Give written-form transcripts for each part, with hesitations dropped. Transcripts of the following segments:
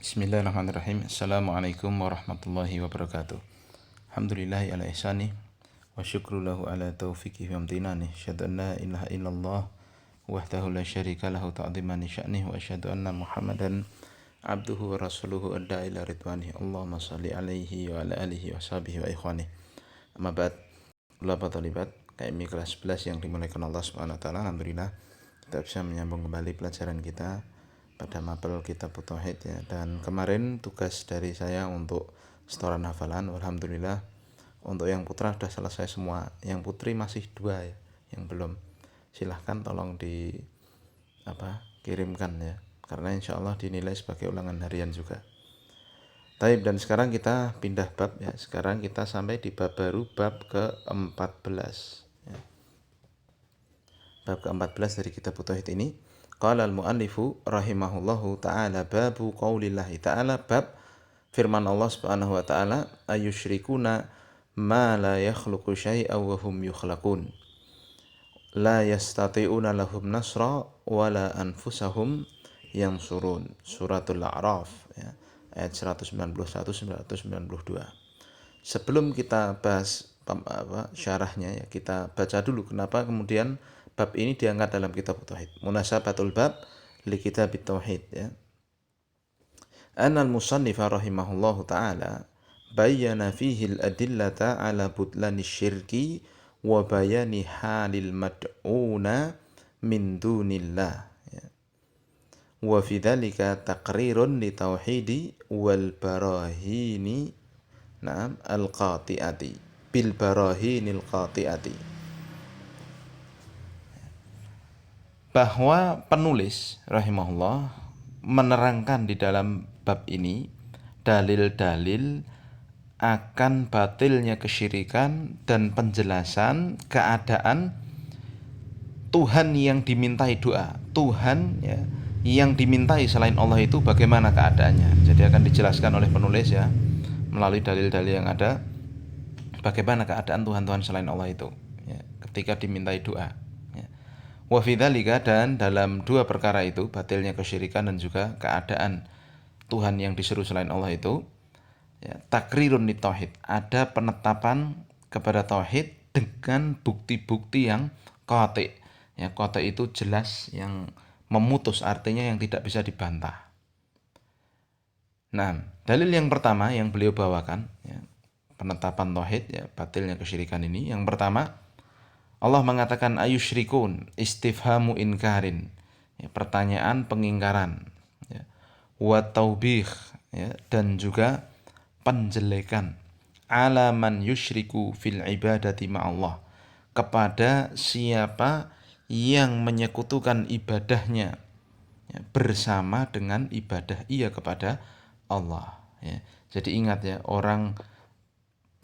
Bismillahirrahmanirrahim. Assalamualaikum warahmatullahi wabarakatuh. Alhamdulillahi ala ihsani wa syukru lahu ala taufiqihi wa amtinani. Asyhadu an la ilaha illallah wahdahu la syarika lahu ta'dhiman li sya'nihi wa asyhadu anna Muhammadan abduhu wa rasuluhu adda ila ridwani. Allahumma shalli alaihi wa ala alihi wa sahbihi wa ikhwani. Amma ba'd. Ulama talibat KMI kelas 11 yang dimuliakan Allah Subhanahu wa taala. Alhamdulillah kita bisa menyambung kembali pelajaran kita pada mapel kitab tauhid ya. Dan kemarin tugas dari saya untuk setoran hafalan, alhamdulillah untuk yang putra sudah selesai semua, yang putri masih 2 ya, yang belum. Silahkan tolong kirimkan ya, karena insya Allah dinilai sebagai ulangan harian juga. Taib, dan sekarang kita pindah bab ya. Sekarang kita sampai di bab baru, bab ke-14 ya. Bab ke-14 dari kitab tauhid ini. Qala al-muallifu rahimahullahu ta'ala babu qaulillahi ta'ala, bab firman Allah Subhanahu wa ta'ala, ayusyrikuna ma la yakhluqu syai'an wa hum yukhlaqun la yastati'una lahum nasra wa la anfusahum yansurun. Suratul A'raf ya, ayat 191-192. Sebelum kita bahas syarahnya ya, kita baca dulu kenapa kemudian bab ini diangkat dalam kitab tauhid. Munasabatul bab li kitab tauhid ya. Anal musannif rahimahullahu taala bayyana fihi al-adillata ala butlani syirki wa bayani halil mad'una min dunillah ya. Wa fi dzalika taqrirun li tauhidi wal barahini al-qati'ati bil barahinil qati'ati. Bahwa penulis rahimahullah menerangkan di dalam bab ini dalil-dalil akan batilnya kesyirikan dan penjelasan keadaan Tuhan yang dimintai doa, Tuhan ya, yang dimintai selain Allah itu bagaimana keadaannya. Jadi akan dijelaskan oleh penulis ya, melalui dalil-dalil yang ada, bagaimana keadaan Tuhan-Tuhan selain Allah itu ya, ketika dimintai doa. Wa fi dzalika, dan dalam 2 perkara itu, batilnya kesyirikan dan juga keadaan Tuhan yang diseru selain Allah itu ya, takrirun li tauhid, ada penetapan kepada tauhid dengan bukti-bukti yang qati ya. Qati itu jelas, yang memutus, artinya yang tidak bisa dibantah. Nah, dalil yang pertama yang beliau bawakan ya, penetapan tauhid ya, batilnya kesyirikan ini, yang pertama Allah mengatakan ayusyrikun, istifhamu inkarin ya, pertanyaan pengingkaran ya. Wa taubih ya, dan juga penjelekan ala man yusyriku fil ibadati ma'allah, kepada siapa yang menyekutukan ibadahnya ya, bersama dengan ibadah ia kepada Allah ya. Jadi ingat ya, orang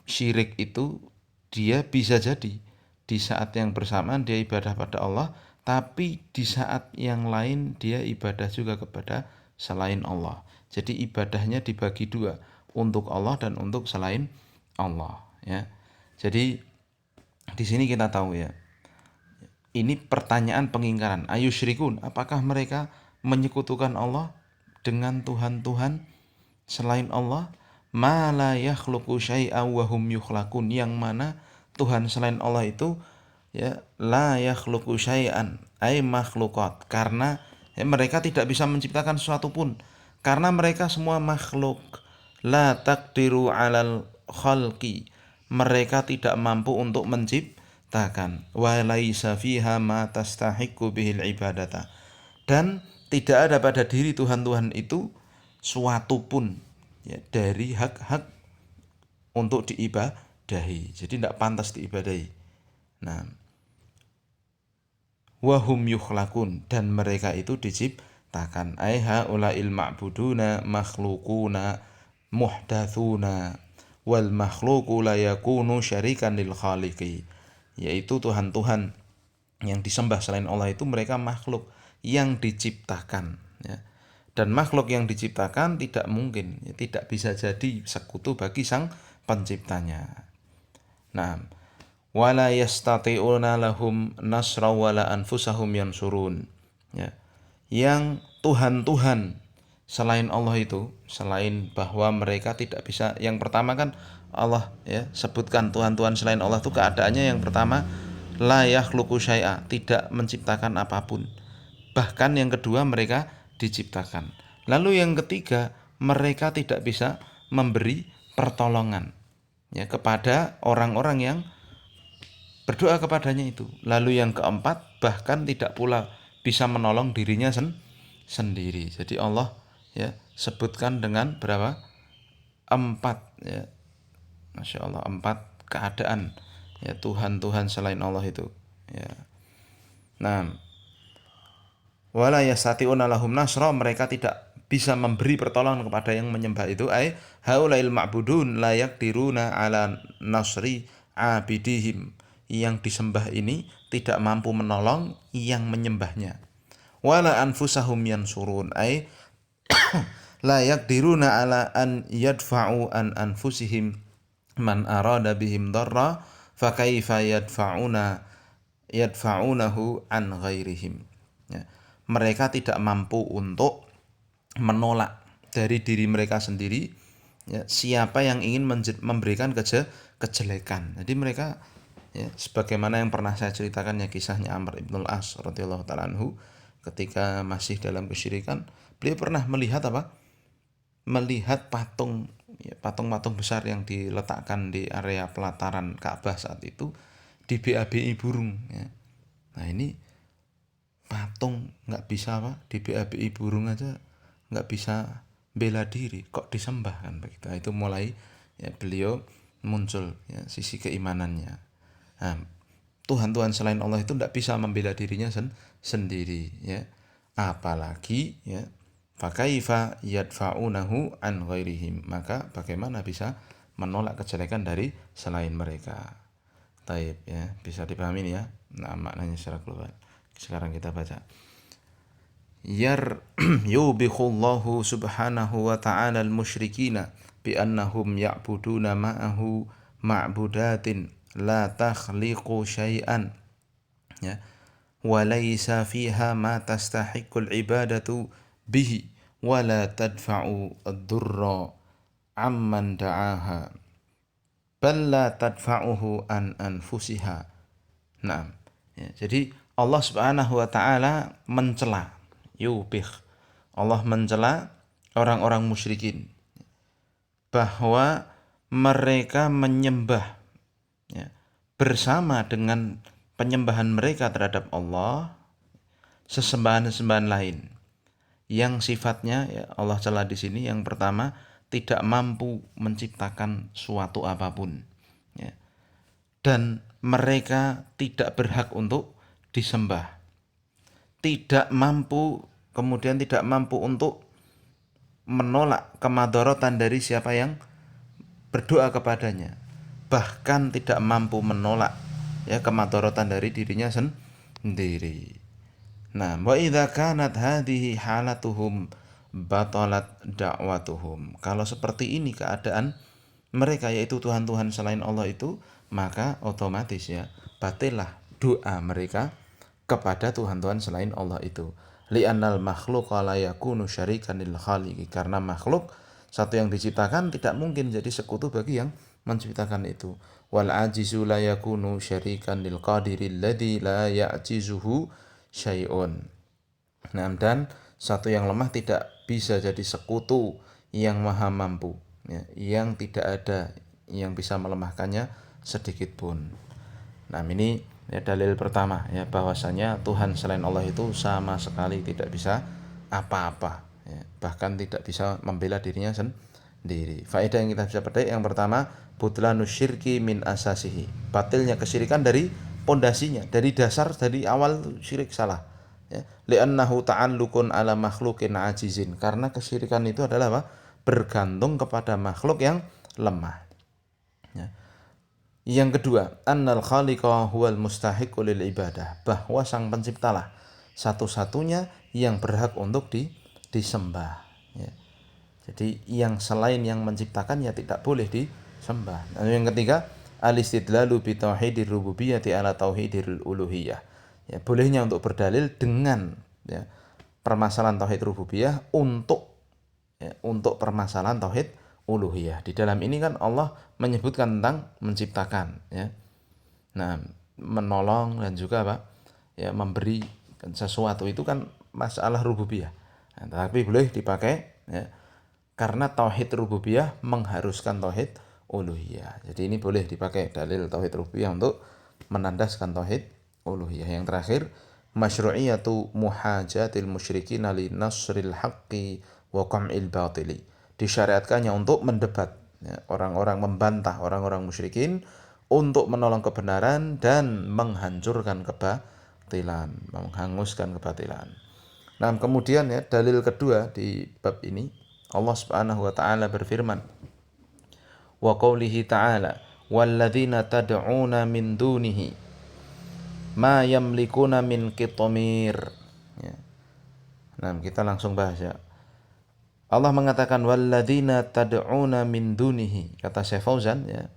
syirik itu dia bisa jadi di saat yang bersamaan dia ibadah pada Allah, tapi di saat yang lain dia ibadah juga kepada selain Allah. Jadi ibadahnya dibagi 2, untuk Allah dan untuk selain Allah ya. Jadi di sini kita tahu ya, ini pertanyaan pengingkaran. Ayusyrikun, apakah mereka menyekutukan Allah dengan Tuhan-Tuhan selain Allah? Ma la yakhluqu syai'an wa hum yukhlaqun, yang mana Tuhan selain Allah itu ya, la yakhluqu syai'an ay makhluqat, karena ya, mereka tidak bisa menciptakan sesuatu pun, karena mereka semua makhluk. La taqdiru 'alal khalqi, mereka tidak mampu untuk menciptakan. Wa laisa fiha ma tastahiqqu bihil ibadata, dan tidak ada pada diri Tuhan-Tuhan itu suatu pun ya, dari hak-hak untuk diibadahi. Jadi tidak pantas diibadahi. Nah, wahum yukhlaqun, dan mereka itu diciptakan. Ai haula'il ma'buduna makhluquna muhdatsuna wal makhluqu la yakunu syarikan lil khaliqi, yaitu Tuhan-Tuhan yang disembah selain Allah itu mereka makhluk yang diciptakan ya. Dan makhluk yang diciptakan tidak mungkin ya, tidak bisa jadi sekutu bagi sang penciptanya. Nah, wala yastati'una lahum nasra wala anfusahum yansurun ya. Yang Tuhan-Tuhan selain Allah itu, selain bahwa mereka tidak bisa, yang pertama kan Allah ya sebutkan Tuhan-Tuhan selain Allah itu keadaannya yang pertama la yakhluqu syai'a, tidak menciptakan apapun. Bahkan yang kedua mereka diciptakan. Lalu yang ketiga, mereka tidak bisa memberi pertolongan ya kepada orang-orang yang berdoa kepadanya itu. Lalu yang keempat, bahkan tidak pula bisa menolong dirinya sendiri. Jadi Allah ya sebutkan dengan berapa? Empat ya. Masya Allah, empat keadaan ya Tuhan-Tuhan selain Allah itu ya. Nah, wala yastati'una lahum nasra, mereka tidak bisa memberi pertolongan kepada yang menyembah itu, ai haulail ma'budun la yaqdiruna ala nasri abidihim, yang disembah ini tidak mampu menolong yang menyembahnya. Wala anfusahum yansurun, ai la yaqdiruna ala an yadfa'u an anfusihim man arada bihim darra fa kaifa yadfa'unahu an ghairihim ya. Mereka tidak mampu untuk menolak dari diri mereka sendiri ya, siapa yang ingin memberikan kejelekan. Jadi mereka ya, sebagaimana yang pernah saya ceritakan ya kisahnya Amr ibn al-As radhiyallahu ta'ala anhu, ketika masih dalam kesyirikan, beliau pernah melihat apa? Melihat patung ya, patung-patung besar yang diletakkan di area pelataran Ka'bah saat itu di BABI burung ya. Nah ini patung nggak bisa apa, di BABI burung aja nggak bisa bela diri, kok disembah kan begitu. Nah, itu mulai ya beliau muncul ya sisi keimanannya. Nah, Tuhan-Tuhan selain Allah itu tidak bisa membela dirinya sendiri ya. Apalagi ya fakaifa yadfa'unahu an ghairihim, maka bagaimana bisa menolak kejelekan dari selain mereka. Taib ya, bisa dipahami ya. Nah, maknanya secara global. Sekarang kita baca. Yubikhullahu subhanahu wa ta'ala al-musyrikina bi annahum ya'buduna ma'ahu ma'budatin la takhliqu syai'an ya wa laysa fiha ma tastahiqqul ibadatu bihi wa la tadfa'u ad-durra amman da'aha bal la tadfa'uhu an anfusiha. Nah, ya, jadi Allah Subhanahu wa taala mencela, yubih. Allah mencela orang-orang musyrikin bahwa mereka menyembah ya, bersama dengan penyembahan mereka terhadap Allah sesembahan-sesembahan lain yang sifatnya ya Allah cela di sini. Yang pertama, tidak mampu menciptakan suatu apapun ya. Dan mereka tidak berhak untuk disembah, tidak mampu, kemudian tidak mampu untuk menolak kemadharatan dari siapa yang berdoa kepadanya, bahkan tidak mampu menolak ya kemadharatan dari dirinya sendiri. Nah, wa idza kanat hadhihi halatuhum batalat da'watuhum. Kalau seperti ini keadaan mereka, yaitu Tuhan-Tuhan selain Allah itu, maka otomatis ya batillah doa mereka kepada Tuhan-Tuhan selain Allah itu. Li'annal makhluqa la yakunu syarikan lil khaliqi, karena makhluk satu yang diciptakan tidak mungkin jadi sekutu bagi yang menciptakan itu. Wal ajizu la yakunu syarikan lil qadiri alladzi la ya'jizuhu syai'un. Nah, dan satu yang lemah tidak bisa jadi sekutu yang maha mampu ya, yang tidak ada yang bisa melemahkannya sedikit pun. Nah, ini ya dalil pertama ya bahwasanya Tuhan selain Allah itu sama sekali tidak bisa apa-apa ya, bahkan tidak bisa membela dirinya sendiri. Faedah yang kita bisa petik, yang pertama, butlanus syirki min asasihi, batilnya kesyirikan dari pondasinya, dari dasar, dari awal syirik salah ya. Li'annahu ta'alluqun ala makhluqin ajizin, karena kesyirikan itu adalah apa? Bergantung kepada makhluk yang lemah ya. Yang kedua, annal khaliqa huwal mustahiqu lil ibadah, bahwa sang penciptalah satu-satunya yang berhak untuk disembah ya. Jadi yang selain yang menciptakan ya tidak boleh disembah. Dan yang ketiga, al-istidlalu bi tauhidir rububiyyati ala tauhidir uluhiyah. Ya, bolehnya untuk berdalil dengan ya permasalahan tauhid rububiyah untuk untuk permasalahan tauhid uluhiyah. Di dalam ini kan Allah menyebutkan tentang menciptakan, ya. Nah, menolong dan juga apa? Ya, memberi sesuatu itu kan masalah rububiyah. Nah, tapi boleh dipakai, ya, karena tauhid rububiyah mengharuskan tauhid uluhiyah. Jadi ini boleh dipakai dalil tauhid rububiyah untuk menandaskan tauhid uluhiyah. Yang terakhir, masyru'iyatu muhajatil musyrikin li nasril haqqi wa qam'il batili. Disyariatkannya untuk mendebat, ya, orang-orang, membantah orang-orang musyrikin untuk menolong kebenaran dan menghancurkan kebatilan, menghanguskan kebatilan. Nah, kemudian ya, dalil kedua di bab ini, Allah Subhanahu wa taala berfirman, wa qaulihi ta'ala, walladzina tad'una min dunihi ma yamlikuna min qitmir. Ya. Nah, kita langsung bahas ya. Allah mengatakan walladzina tad'una min dunihi, kata Syekh Fauzan, ya.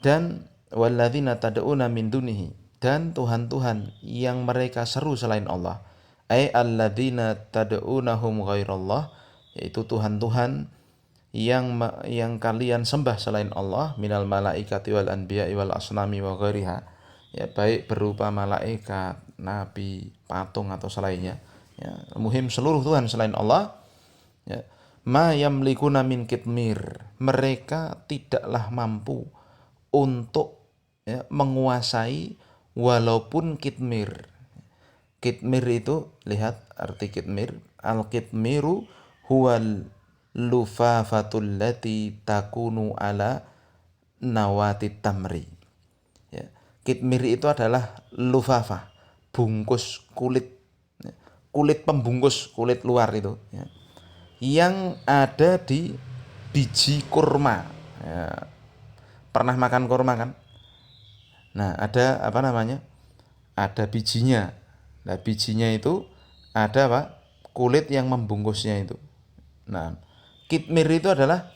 Dan walladzina tad'una min dunihi, dan tuhan-tuhan yang mereka seru selain Allah. Ai alladzina tad'unahum ghairallah, yaitu tuhan-tuhan yang kalian sembah selain Allah, minal malaikati wal anbiya'i wal asnami wa ghairiha, ya, baik berupa malaikat, nabi, patung atau selainnya, ya, muhim seluruh tuhan selain Allah, ya, ma yamlikuna min kitmir, mereka tidaklah mampu untuk, ya, menguasai walaupun kitmir. Kitmir itu, lihat arti kitmir, al kitmiru huwal lufafatul lati takunu ala nawati tamri. Ya. Kitmir itu adalah lufafa, bungkus kulit, ya, kulit pembungkus, kulit luar itu, ya, yang ada di biji kurma. Ya. Pernah makan kurma kan? Nah, ada apa namanya? Ada bijinya. Nah, bijinya itu ada apa? Kulit yang membungkusnya itu. Nah, kitmir itu adalah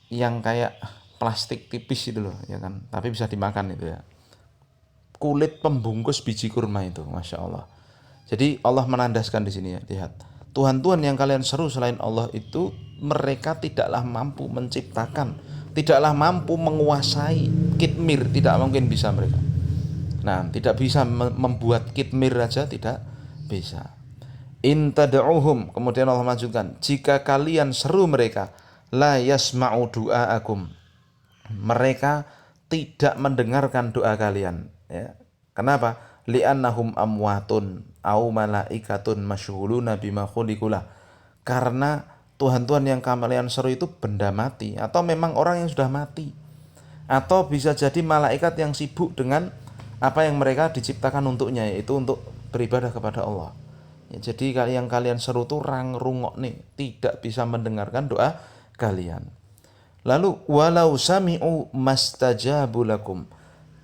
yang kayak plastik tipis itu loh, ya kan? Tapi bisa dimakan itu, ya. Kulit pembungkus biji kurma itu, masya Allah. Jadi Allah menandaskan di sini, ya, lihat. Tuhan-tuhan yang kalian seru selain Allah itu, mereka tidaklah mampu menciptakan, tidaklah mampu menguasai kitmir, tidak mungkin bisa mereka. Nah, tidak bisa membuat kitmir aja tidak bisa. In tad'uhum, kemudian Allah lanjutkan, jika kalian seru mereka, la yasma'u du'aakum, mereka tidak mendengarkan doa kalian, ya. Kenapa? Li'annahum amwatun au malaikatun masyghuluna bima khuliqulah. Karena Tuhan-Tuhan yang kalian seru itu benda mati, atau memang orang yang sudah mati, atau bisa jadi malaikat yang sibuk dengan apa yang mereka diciptakan untuknya, yaitu untuk beribadah kepada Allah. Ya, jadi yang kalian seru itu rungok nih, tidak bisa mendengarkan doa kalian. Lalu walau sami'u mastajabu lakum,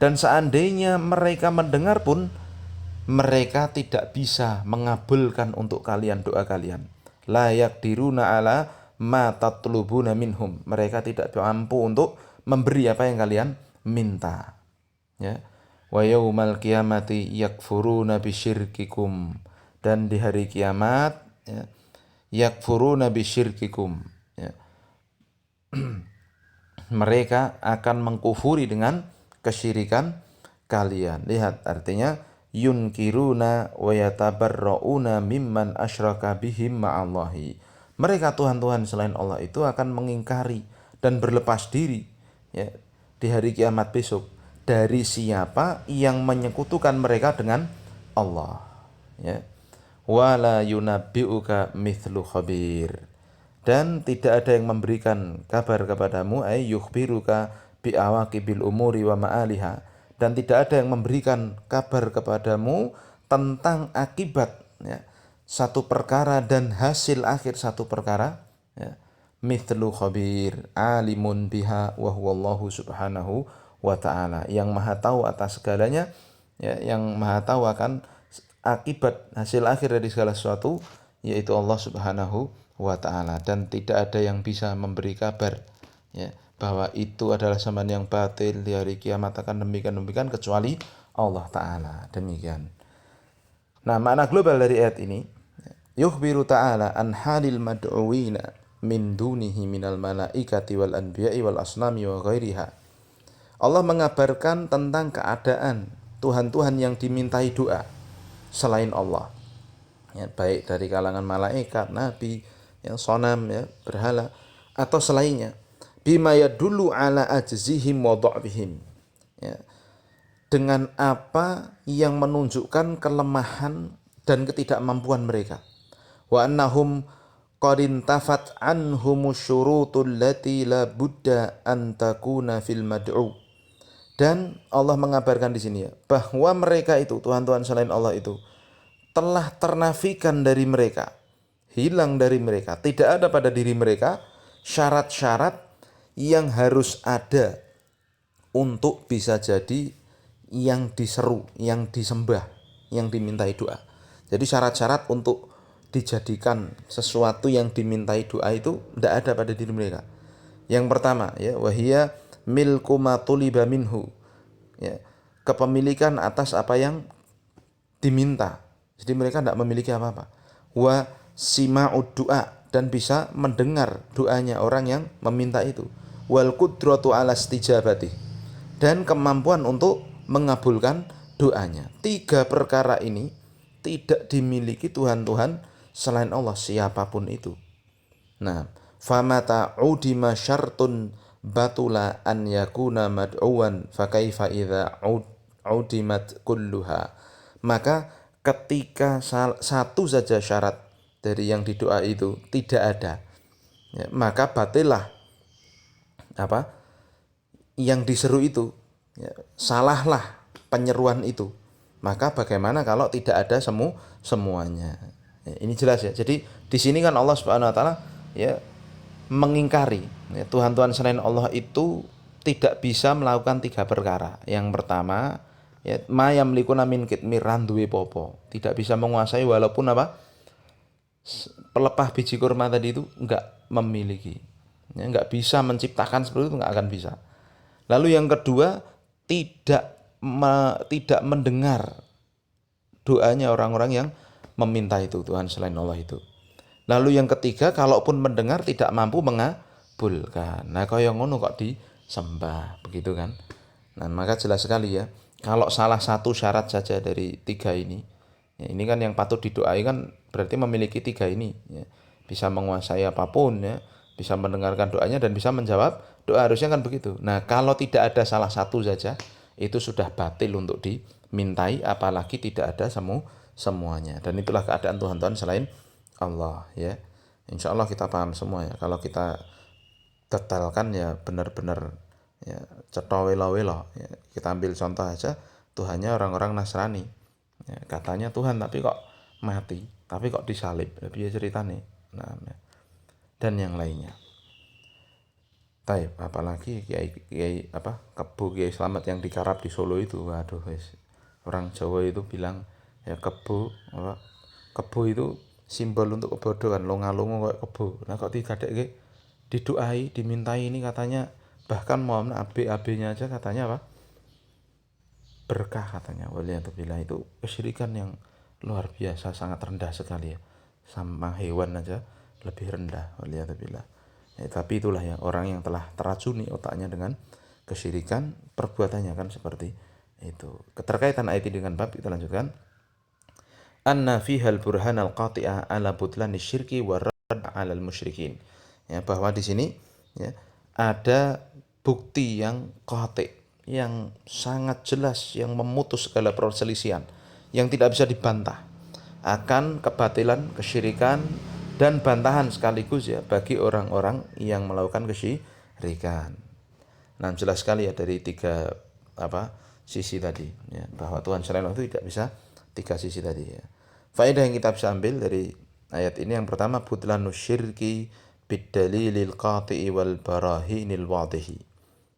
dan seandainya mereka mendengar pun mereka tidak bisa mengabulkan untuk kalian doa kalian. La yaqdiruna ala ma tatlubuna minhum, mereka tidak mampu untuk memberi apa yang kalian minta, ya. Wa yaumal qiyamati yakfuruna bisyirkikum, dan di hari kiamat, ya, yakfuruna bisyirkikum, ya, mereka akan mengkufuri dengan kesyirikan kalian. Lihat artinya, yunkiruna wa yatabarrauna mimman asyraka bihim ma'allahi. Mereka Tuhan-Tuhan selain Allah itu akan mengingkari dan berlepas diri, ya, di hari kiamat besok dari siapa yang menyekutukan mereka dengan Allah, ya. Wala yunabbi'uka mithlu khabir, dan tidak ada yang memberikan kabar kepadamu, ay yukhbiruka bi awaqibil umuri wa ma'aliha, dan tidak ada yang memberikan kabar kepadamu tentang akibat, ya, satu perkara dan hasil akhir satu perkara, ya. Mithlu khabir alimun biha wa huwallahu subhanahu wa ta'ala, yang maha tahu atas segalanya, ya, yang maha tahu akan akibat hasil akhir dari segala sesuatu, yaitu Allah subhanahu wa ta'ala. Dan tidak ada yang bisa memberi kabar, ya, bahwa itu adalah zaman yang batil, di hari kiamat akan demikian kecuali Allah ta'ala. Demikian. Nah, makna global dari ayat ini, yukhbiru ta'ala an halil mad'uwina min dunihi minal malaikati wal anbiya'i wal asnami wa ghairiha. Allah mengabarkan tentang keadaan Tuhan-Tuhan yang dimintai doa selain Allah, ya, baik dari kalangan malaikat, nabi, yang sonam, ya, berhala, atau selainnya. Bima yadullu ala ajzihim wa dha'fihim, ya, dengan apa yang menunjukkan kelemahan dan ketidakmampuan mereka. Wa annahum qad intafat anhumus syurutul lati la budda an takuna fil mad'u. Dan Allah mengabarkan di sini, ya, bahwa mereka itu, Tuhan-Tuhan selain Allah itu, telah ternafikan dari mereka, hilang dari mereka, tidak ada pada diri mereka syarat-syarat yang harus ada untuk bisa jadi yang diseru, yang disembah, yang dimintai doa. Jadi syarat-syarat untuk dijadikan sesuatu yang dimintai doa itu tidak ada pada diri mereka. Yang pertama, ya, wahia milku ma tuliba minhu, ya, kepemilikan atas apa yang diminta. Jadi mereka tidak memiliki apa-apa. Wa sima'ud doa, dan bisa mendengar doanya orang yang meminta itu. Wal qudratu ala istijabati, dan kemampuan untuk mengabulkan doanya. 3 perkara ini tidak dimiliki Tuhan-Tuhan selain Allah, siapapun itu. Nah, famata udima syartun batula an yakuna mad'uwan fakaifa idza udimat kulluha. Maka ketika satu saja syarat dari yang didoa itu tidak ada, ya, maka batillah apa yang diseru itu, ya, salahlah penyeruan itu. Maka bagaimana kalau tidak ada semuanya? Ya, ini jelas, ya. Jadi di sini kan Allah Subhanahu wa taala, ya, mengingkari, ya, Tuhan-Tuhan selain Allah itu tidak bisa melakukan 3 perkara. Yang pertama, ya, ma yamlikuna min kitmiran duwe popo, tidak bisa menguasai walaupun apa? Pelepah biji kurma tadi itu enggak memiliki. Ya, enggak bisa menciptakan seperti itu, enggak akan bisa. Lalu yang kedua, tidak mendengar doanya orang-orang yang meminta itu, Tuhan selain Allah itu. Lalu yang ketiga, kalaupun mendengar tidak mampu mengabulkan. Nah, kaya ngono kok disembah, begitu kan? Nah, maka jelas sekali, ya, kalau salah satu syarat saja dari 3 ini, ya, ini kan yang patut didoai kan berarti memiliki 3 ini, ya. Bisa menguasai apapun, ya, bisa mendengarkan doanya dan bisa menjawab doa, harusnya kan begitu. Nah, kalau tidak ada salah satu saja, itu sudah batil untuk dimintai, apalagi tidak ada semuanya. Dan itulah keadaan Tuhan-Tuhan selain Allah, ya. Insya Allah kita paham semua, ya. Kalau kita detailkan, ya, benar-benar, ya, cetha welo-welo, ya. Kita ambil contoh aja, Tuhannya orang-orang Nasrani, ya, katanya Tuhan tapi kok mati, tapi kok disalib, piye ceritane. Nah, dan yang lainnya. Taib, apalagi kiai Kebo Kiai Slamet yang dikarap di Solo itu, waduh, orang Jawa itu bilang, ya, kebo itu simbol untuk kebodohan, longa-longo kayak kebo. Nah, kok digadekke, didoai, dimintai, ini katanya bahkan mohon AB-nya aja katanya apa? Berkah katanya. Waliyatubillah, itu kesyirikan yang luar biasa, sangat rendah sekali, ya. Sama hewan aja lebih rendah, waliyatubillah. Ya, tapi itulah, ya, orang yang telah teracuni otaknya dengan kesyirikan, perbuatannya kan seperti itu. Keterkaitan ayat ini dengan bab, kita lanjutkan. Anna fihal burhan al-qati'ah ala butlani syirki wa rad 'alal musyrikin. Ya, bahwa di sini, ya, ada bukti yang qati', yang sangat jelas, yang memutus segala perselisihan, yang tidak bisa dibantah, akan kebatilan, kesyirikan, dan bantahan sekaligus, ya, bagi orang-orang yang melakukan kesyirikan. Nah, jelas sekali, ya, dari 3 sisi tadi, ya, bahwa Tuhan selain Allah itu tidak bisa 3 sisi tadi, ya. Faedah yang kita bisa ambil dari ayat ini, yang pertama, butlanus syirki bidalilil qati'i wal barahinil wadihi,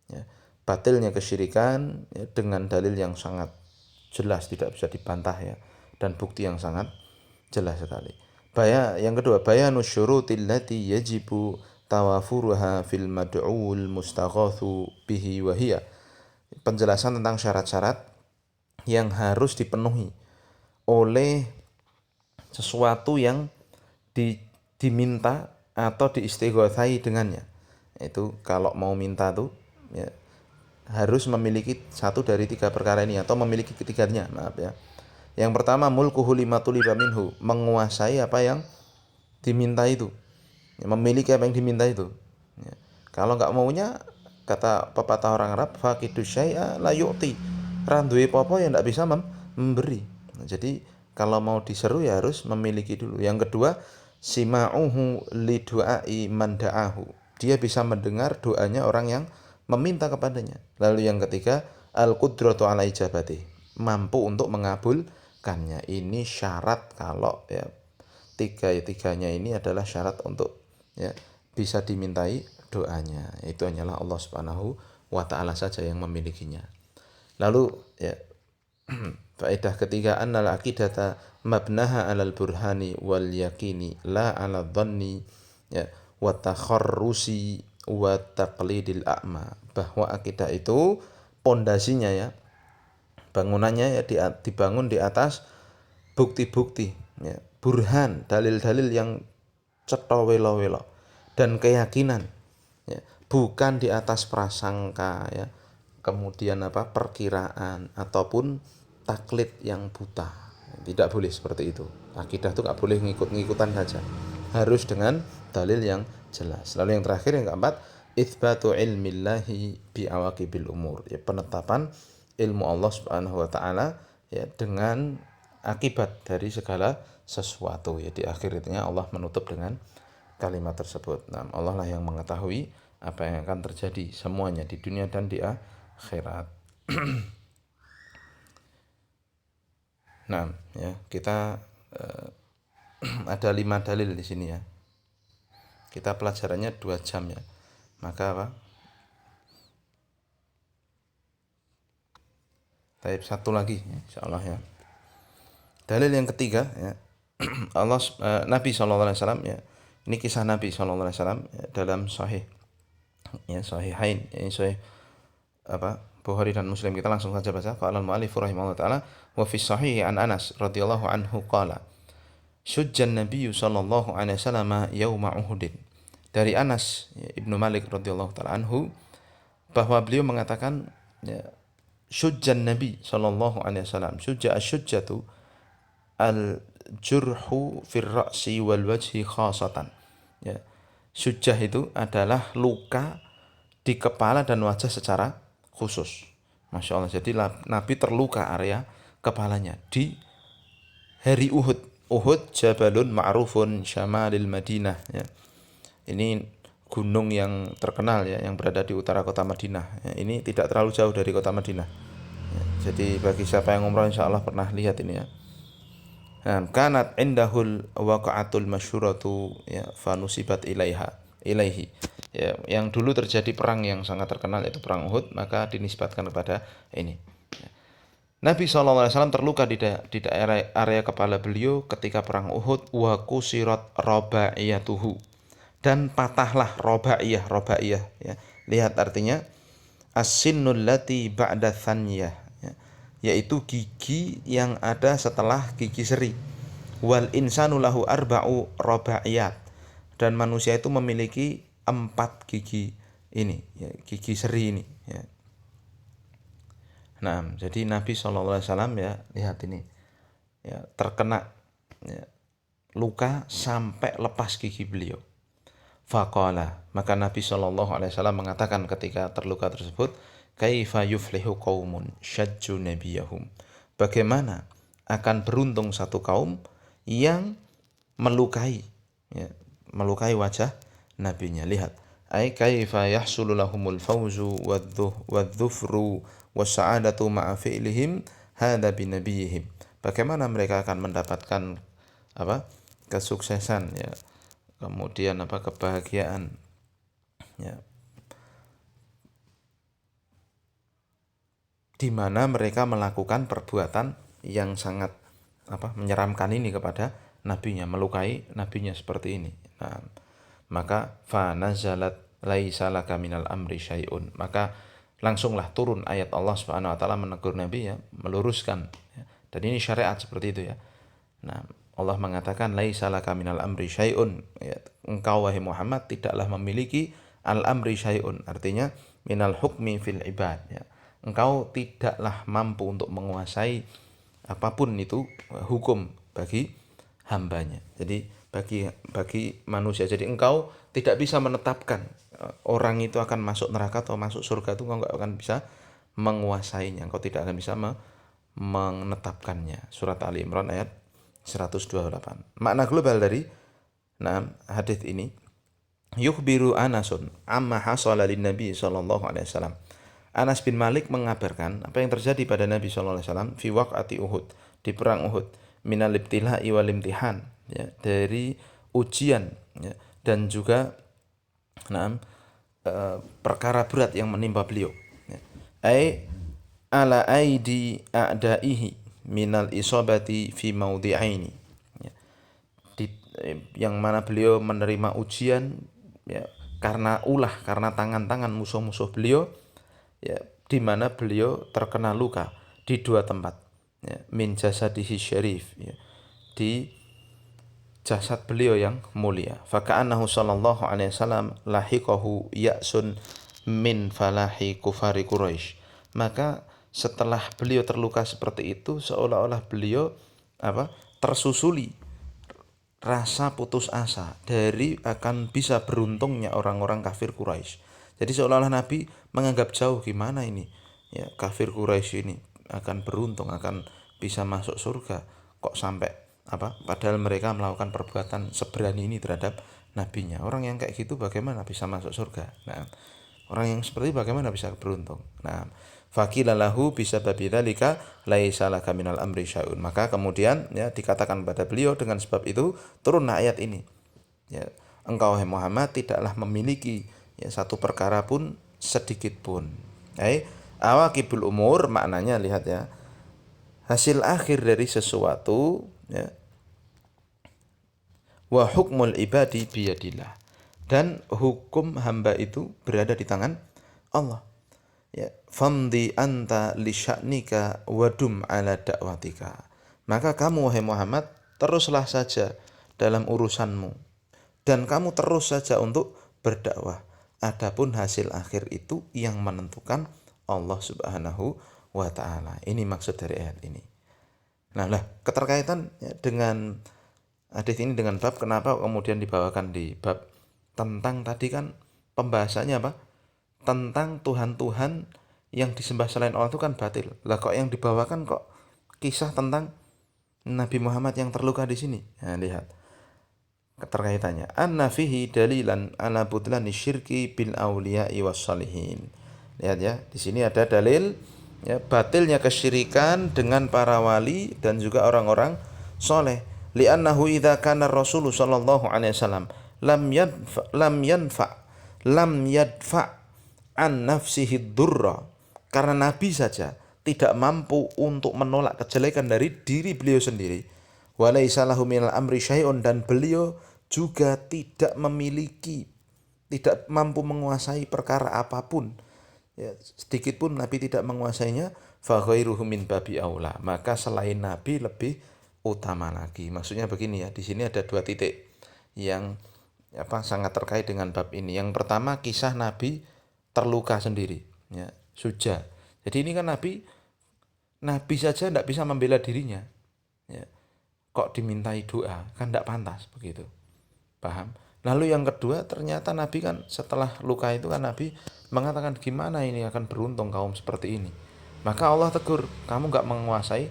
ya, batilnya kesyirikan, ya, dengan dalil yang sangat jelas, tidak bisa dibantah, ya, dan bukti yang sangat jelas sekali. Yang kedua, bayanus syurutil lati yajibu tawafuruha fil mad'uul mustaghatsu bihi wa hiya, penjelasan tentang syarat-syarat yang harus dipenuhi oleh sesuatu yang diminta atau diistighotsai dengannya. Itu kalau mau minta tuh ya, harus memiliki satu dari tiga perkara ini atau memiliki ketiganya, maaf ya. Yang pertama, mulkuhu lima tuliba minhu, menguasai apa yang diminta itu, memiliki apa yang diminta itu. Ya. Kalau nggak maunya, kata pepatah orang Arab, faqidu syai'a la yu'ti, randuwe popo yang nggak bisa memberi. Nah, jadi kalau mau diseru ya harus memiliki dulu. Yang kedua, sima'uhu li du'ai man da'ahu, dia bisa mendengar doanya orang yang meminta kepadanya. Lalu yang ketiga, al qudratu ala ijabati, mampu untuk mengabulkannya. Ini syarat kalau ya tiga-tiganya ini adalah syarat untuk ya bisa dimintai doanya. Itu hanyalah Allah Subhanahu wa taala saja yang memilikinya. Lalu ya faedah ketiga, annal aqidata mabnaha alal burhani wal yakini la ala dhanni ya wa takharrusi wa taqlidil a'ma. Bahwa akidah itu pondasinya ya, bangunannya ya dibangun di atas bukti-bukti ya, burhan, dalil-dalil yang cetha welo-welo, dan keyakinan ya, bukan di atas prasangka ya, kemudian perkiraan ataupun taklid yang buta. Tidak boleh seperti itu. Akidah itu nggak boleh ngikut-ngikutan saja, harus dengan dalil yang jelas. Lalu yang terakhir, yang keempat, itsbatu ilmillahi bi awaqibil umur, ya, penetapan ilmu Allah Subhanahu wa taala ya dengan akibat dari segala sesuatu. Ya, di akhir itunya Allah menutup dengan kalimat tersebut. Nah, Allah lah yang mengetahui apa yang akan terjadi semuanya di dunia dan di akhirat. Nah, ya, kita ada 5 dalil di sini ya. Kita pelajarannya 2 jam ya. Maka Taib satu lagi insyaallah ya. Dalil yang ketiga ya. Nabi SAW ya. Ini kisah Nabi SAW ya, dalam sahih ya, sahihain, ini sahih Bukhari dan Muslim. Kita langsung saja baca. Qala al-mu'allif rahimahullah taala wa fi sahih an Anas radhiyallahu anhu qala syujjan Nabi sallallahu alaihi wasallam yauma Uhud. Dari Anas ya, Ibnu Malik radhiyallahu taala anhu, bahwa beliau mengatakan ya, syujjan Nabi sallallahu alaihi wasallam. Syujja asyujjatu al-jurhu fir ra'si wal wajhi khasatan. Ya. Syujjah itu adalah luka di kepala dan wajah secara khusus. Masya Allah. Jadi Nabi terluka area kepalanya di hari Uhud. Uhud jabalun ma'rufun syamalil Madinah. Ya. Ini gunung yang terkenal ya, yang berada di utara kota Madinah. Ya, ini tidak terlalu jauh dari kota Madinah. Ya, jadi bagi siapa yang umrah insya Allah pernah lihat ini ya. Kanat indahul waqa'atul masyhuratu ya fanusibat ilaihi. Ya, yang dulu terjadi perang yang sangat terkenal yaitu perang Uhud, maka dinisbatkan kepada ini. Ya. Nabi SAW terluka di daerah area kepala beliau ketika perang Uhud, wa kusirat rabaiyatuhu, dan patahlah robaiyah ya. Lihat artinya as-sinnul lati ba'da thaniyah ya, yaitu gigi yang ada setelah gigi seri. Wal insanu lahu arba'u robaiyat, dan manusia itu memiliki 4 gigi ini ya, gigi seri ini ya. Nah, jadi Nabi SAW ya, lihat ini ya, terkena ya, luka sampai lepas gigi beliau. Faqala, maka Nabi SAW mengatakan ketika terluka tersebut, kaifa yuflihu qaumun syajju nabiyahum, bagaimana akan beruntung satu kaum yang melukai ya, melukai wajah nabinya. Lihat, ai kaifa yahsulu lahumul fawzu wadh-dhufru was-sa'adatu ma'a fi'lihim hadza bi nabiyihim, bagaimana mereka akan mendapatkan kesuksesan ya, kemudian kebahagiaan ya, di mana mereka melakukan perbuatan yang sangat menyeramkan ini kepada nabinya, melukai nabinya seperti ini. Nah, maka fa nazalat laisa laka minal amri syai'un, maka langsunglah turun ayat Allah Subhanahu wa taala menegur Nabi ya, meluruskan ya. Dan ini syariat seperti itu ya. Nah, Allah mengatakan laisa laka minal amri syai'un, ya, engkau wahai Muhammad tidaklah memiliki al amri syai'un, artinya minal hukmi fil ibad, ya. Engkau tidaklah mampu untuk menguasai apapun itu hukum bagi hambanya. Jadi bagi manusia. Jadi engkau tidak bisa menetapkan orang itu akan masuk neraka atau masuk surga, itu engkau nggak akan bisa menguasainya. Engkau tidak akan bisa menetapkannya. Surat Ali Imran ayat 128. Makna global dari hadis ini, yukhbiru Anasun amma hasala lin Nabi sallallahu alaihi wasallam. Anas bin Malik mengabarkan apa yang terjadi pada Nabi sallallahu alaihi wasallam fi waqati Uhud, di perang Uhud, minal ibtila'i wal imtihan, ya, dari ujian, ya, dan juga perkara berat yang menimpa beliau, ya. Ai ala aidi a'daihi minal isabati fi maudhi'aini, ya. Yang mana beliau menerima ujian, ya, karena karena tangan-tangan musuh-musuh beliau, ya, di mana beliau terkena luka di dua tempat, ya, min jasadihi syarif, ya, di jasad beliau yang mulia. Faka'annahu sallallahu alaihi wasallam lahiqahu ya'sun min falahi kufari Quraisy. Maka setelah beliau terluka seperti itu, seolah-olah beliau tersusuli rasa putus asa dari akan bisa beruntungnya orang-orang kafir Quraisy. Jadi seolah-olah Nabi menganggap jauh, gimana ini, ya, kafir Quraisy ini akan beruntung, akan bisa masuk surga, kok sampai padahal mereka melakukan perbuatan seberani ini terhadap nabinya. Orang yang kayak gitu bagaimana bisa masuk surga? Nah, orang yang seperti bagaimana bisa beruntung? Nah, faqila lahu bisababi dzalika laisa laka minal amri syai'un. Maka kemudian, ya, dikatakan pada beliau dengan sebab itu turunlah ayat ini. Ya, engkau wahai Muhammad tidaklah memiliki, ya, satu perkara pun sedikit pun. Awaqibul umur, maknanya lihat, ya, hasil akhir dari sesuatu, ya, wa hukmul ibadi biyadillah, dan hukum hamba itu berada di tangan Allah. Ya, famdi anta li sya'nika wadum ala da'watika. Maka kamu wahai Muhammad teruslah saja dalam urusanmu dan kamu terus saja untuk berdakwah. Adapun hasil akhir itu yang menentukan Allah Subhanahu wa taala. Ini maksud dari ayat ini. Nah, keterkaitan, ya, dengan hadis ini dengan bab, kenapa kemudian dibawakan di bab tentang tadi kan pembahasannya apa? Tentang Tuhan-Tuhan yang disembah selain Allah itu kan batil. Lah kok yang dibawakan kok kisah tentang Nabi Muhammad yang terluka di sini? Nah, lihat keterkaitannya. Anna fihi dalilan ala butlani syirki bil auliya'i was salihin. Lihat, ya, di sini ada dalil, ya, batilnya kesyirikan dengan para wali dan juga orang-orang soleh. Li'annahu idza kana Rasul sallallahu alaihi wasallam lam yadfa an nafsihi durra, karena Nabi saja tidak mampu untuk menolak kejelekan dari diri beliau sendiri. Walaisa lahu minal amri syai'un, dan beliau juga tidak mampu menguasai perkara apapun, ya, sedikit pun Nabi tidak menguasainya. Fa ghairuhu min babi aula, maka selain Nabi lebih utama lagi. Maksudnya begini, ya, di sini ada dua titik yang sangat terkait dengan bab ini. Yang pertama, kisah Nabi terluka sendiri, ya, suja. Jadi ini kan Nabi saja tidak bisa membela dirinya, ya, kok dimintai doa, kan tidak pantas begitu. Paham? Lalu yang kedua, ternyata Nabi kan setelah luka itu kan Nabi mengatakan, gimana ini akan beruntung kaum seperti ini. Maka Allah tegur, kamu nggak menguasai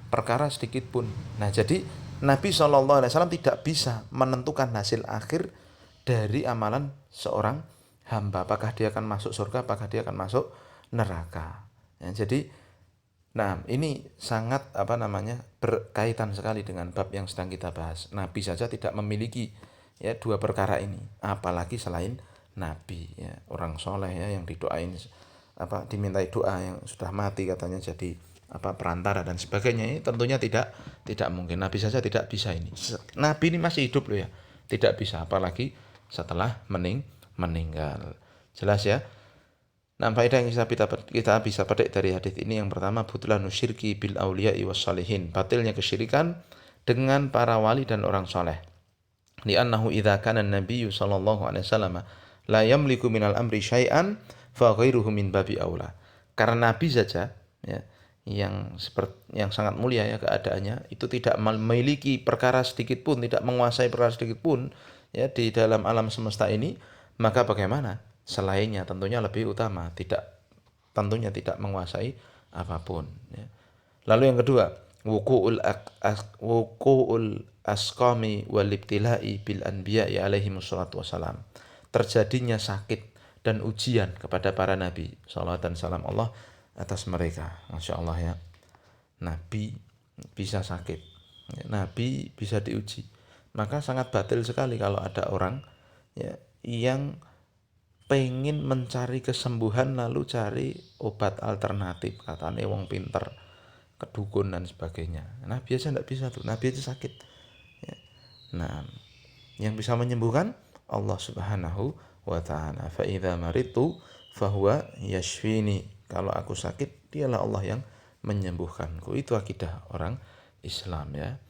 perkara sedikit pun. Nah, jadi Nabi SAW tidak bisa menentukan hasil akhir dari amalan seorang hamba, apakah dia akan masuk surga, apakah dia akan masuk neraka. Ya, jadi, ini sangat berkaitan sekali dengan bab yang sedang kita bahas. Nabi saja tidak memiliki, ya, dua perkara ini, apalagi selain Nabi, ya, orang soleh, ya, yang didoain, dimintai doa, yang sudah mati katanya jadi perantara dan sebagainya. Ini tentunya tidak mungkin. Nabi saja tidak bisa ini. Nabi ini masih hidup loh, ya, tidak bisa, apalagi setelah meninggal. Jelas, ya. Nah, faedah yang kita bisa petik dari hadis ini, yang pertama, butlanu syirki bil auliya'i was salihin, batilnya kesyirikan dengan para wali dan orang soleh. Li'annahu idza kana an-nabiyyu sallallahu alaihi wasallam la yamliku minal amri syai'an fa ghairuhu min babi aula. Karena Nabi saja ya yang sangat mulia ya keadaannya itu tidak memiliki perkara sedikit pun, tidak menguasai perkara sedikit pun ya di dalam alam semesta ini, maka bagaimana selainnya tentunya lebih utama, tentunya tidak menguasai apapun ya. Lalu yang kedua, wuku'ul asqami wal ibtila'i bil anbiya'i alaihi wassalatu wassalam. Terjadinya sakit dan ujian kepada para nabi, salawat dan salam Allah atas mereka. Masya Allah ya. Nabi bisa sakit, nabi bisa diuji. Maka sangat batil sekali kalau ada orang ya yang pengen mencari kesembuhan lalu cari obat alternatif, katanya wong pinter, kedukun dan sebagainya. Nah biasa tidak bisa tuh, Nabi aja sakit ya. Nah yang bisa menyembuhkan Allah subhanahu wa ta'ala. Fa idza maritu fahuwa yashfini. Kalau aku sakit, dialah Allah yang menyembuhkanku. Itu akidah orang Islam ya.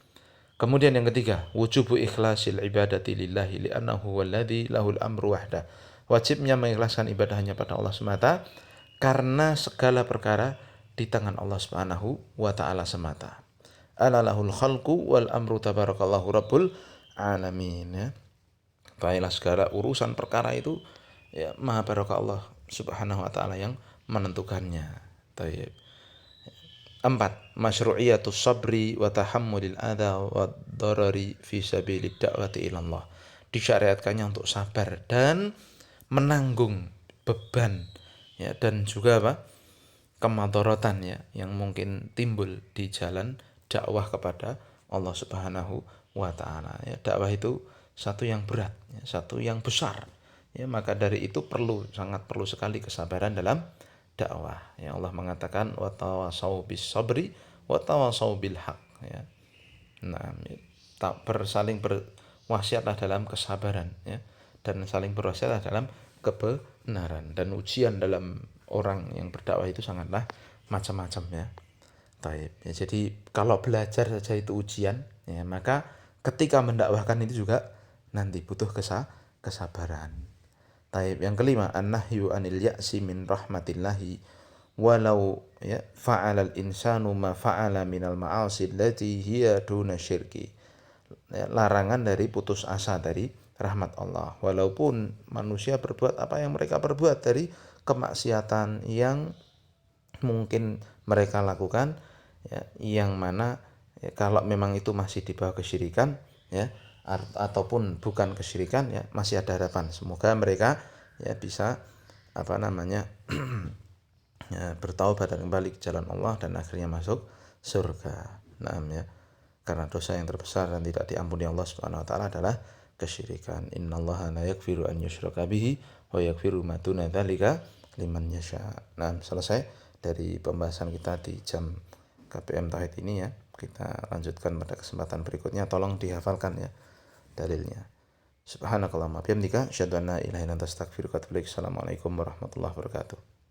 Kemudian yang ketiga, wujubu ikhlasil ibadati lillahi li'annahu walladzi lahul amru wahda. Wajibnya mengikhlaskan ibadah hanya pada Allah semata karena segala perkara di tangan Allah Subhanahu wa taala semata. Ala lahul khalqu wal amru tabarakallahu rabbul alamin ya. Baiklah segala urusan perkara itu ya maha barokah Allah Subhanahu wa taala yang menentukannya. Baik. 4. Masyru'iyatus sabri wa tahammulil adha wa darari fi sabilid da'wati ila Allah. Disyariatkannya untuk sabar dan menanggung beban ya dan juga kemadharatan ya yang mungkin timbul di jalan dakwah kepada Allah Subhanahu wa taala. Ya, dakwah itu satu yang berat, ya, satu yang besar. Ya, maka dari itu sangat perlu sekali kesabaran dalam dakwah. Ya Allah mengatakan wa tawasau bis sabri wa tawasau bil haq ya. Nah, saling berwasiatlah dalam kesabaran ya dan saling berwasiatlah dalam kebenaran, dan ujian dalam orang yang berdakwah itu sangatlah macam-macam ya. Taib. Ya, jadi kalau belajar saja itu ujian ya, maka ketika mendakwahkan itu juga nanti butuh kesabaran. Taib. Yang kelima, an-nahyu anil ya'si min rahmatillahi walau ya fa'ala al-insanu ma fa'ala minal ma'asi allati hiya duna syirki. Ya, larangan dari putus asa dari rahmat Allah, walaupun manusia berbuat apa yang mereka perbuat dari kemaksiatan yang mungkin mereka lakukan ya, yang mana ya, kalau memang itu masih di bawah kesyirikan ya ataupun bukan kesyirikan ya masih ada harapan, semoga mereka ya bisa ya, bertaubat dan kembali ke jalan Allah dan akhirnya masuk surga. Nah ya, karena dosa yang terbesar dan tidak diampuni Allah Subhanahu wa taala adalah kesyirikan. Innallaha la yaghfiru an yushraka bihi wa yaghfiru ma duna dzalika liman yasha. Nah, selesai dari pembahasan kita di jam KPM Tauhid ini ya. Kita lanjutkan pada kesempatan berikutnya. Tolong dihafalkan ya dalilnya. Subhanakallahumma bihamdika asyhadu an la ilaha illa anta astaghfiruka wa atubu ilaik. Assalamualaikum warahmatullahi wabarakatuh.